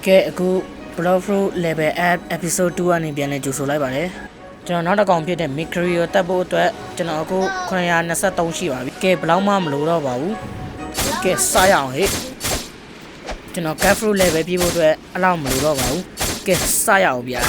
ကဲအခု Blood Fruit Level Up Episode 2ကနေပြန်လဲကြိုဆိုလိုက်ပါတယ်ကျွန်တော်နောက်တစ်ကောင်ဖြစ်တဲ့ Micro ကိုတက်ဖို့အတွက်ကျွန်တော်အခု923ရှိပါပြီကဲဘယ်လောက်မှမလိုတော့ပါဘူးကဲစားရအောင်ဟေ့ကျွန်တော် Blood Fruit Level ပြဖို့အတွက်အလောက်မလိုတော့ပါဘူးကဲစားရအောင်ဗျာ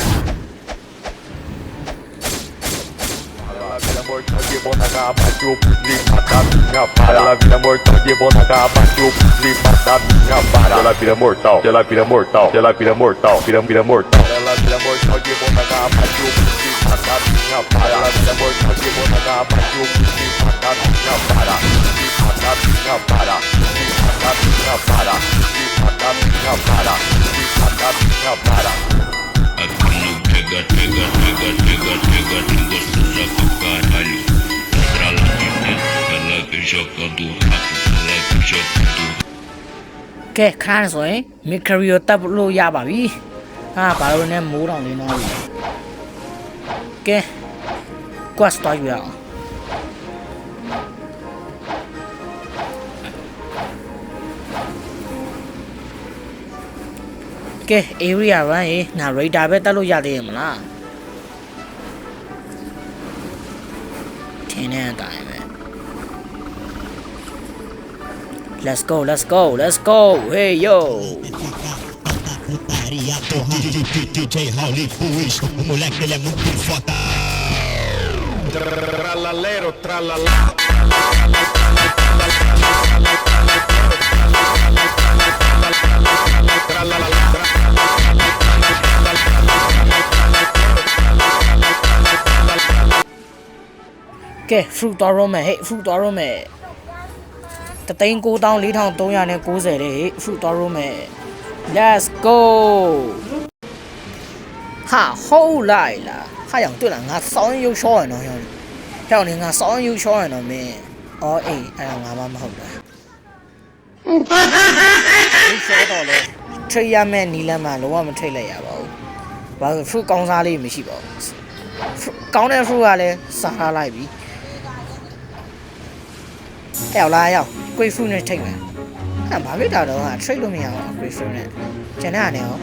Llevo na capa, yo limata minha para. Ela vira mortal, llevo na capa, yo limata minha para. Ela vira mortal, ela vira mortal, ela vira mortal, vira mortal. Ela vira mortal, llevo na capa, yo limata minha para. Ela vira mortal, llevo na capa, yo limata minha para. Limata minha para, limata minha para, limata minha para, limata minha para. Aqui no pega, suja pra caralho. Pra lá de dentro, ela que joga do rato, ela que joga do ကဲခါရဆိုရင် Micro ကိုတက်လို့ရပါပြီဟာဘာလို့လဲမိုးတောင်လေးတော့ကဲ quest တော့ရအောင်ကဲ area 1ရေငါ radar ပဲတက်လို့ရသေးရမလားထင်းနေတဲ့အတိုင်းပဲ Let's go hey yo Putaria do DJ Raul Puig, o moleque ele é muito foda. Tralalero, tralala.ကဲ fruit တော်ရောမယ်ဟဲ့ fruit တော်ရောမယ်394,4390တဲ့ဟဲ့ fruit တော်ရောမယ် let's go ဟာဟုတ်လိုက်လားဟာရောင်တွေ့လားငါစောင်းရုပ်ချောရနော်ဟဲ့ဟဲ့နေငါစောင်းရုပ်ချောရနော်မင်းအော်အေးအဲ့ဒါငါမှမဟုတ်တာဒီချောတော့လေထိတ်ရမယ့်နီလမ်းမှာလုံးဝမထိတ်လိုက်ရပါဘူးဘာလို့ fruit ကောင်းစားလေးမရှိပါဘူးကောင်းတဲ့ fruit ကလည်းစားထားလိုက်ပြီအဲ့လာရောက် grapefruit နဲ့ထိတ်မယ်ဟာဘာဖြစ်တာတော့ဟာ trade လို့မရဘူး grapefruit နဲ့ကျန်တဲ့အနေရော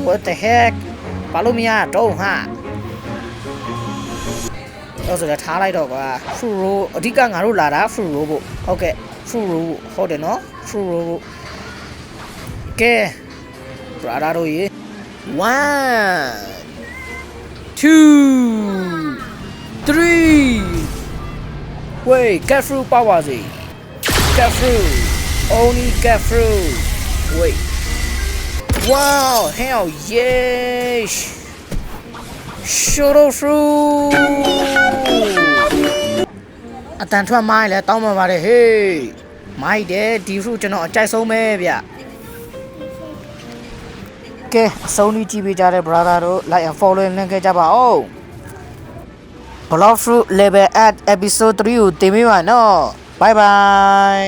what the heck ဘာလို့မရတော့ဟာတော့ဆိုတော့ထားလိုက်တော့ကွာ fruit roll အဓိကငါတို့လာတာ fruit roll ဖို့ဟုတ်ကဲ့ fruit roll ဟုတ်တယ်နော် fruit roll ဖို့ကဲ brother တို့ရေ1 2 3 Wait, get through Pawazi. Get through. Only get through. Wait. Wow, hell yes. Shoot through. အတန်ထွက်မိုင်းလဲတောင်းပါပါတယ်ဟေးမိုက်တယ်ဒီ fruit ကျွန်တော်အကြိုက်ဆုံးပဲဗျကဲအဆုံးကြီးကြည့်ပေးကြတဲ့ brother တို့ like and follow လုပ်ခဲ့ကြပါဦး Blood Fruit Level at Episode 3ကိုတင်ပေးပါနော် Bye bye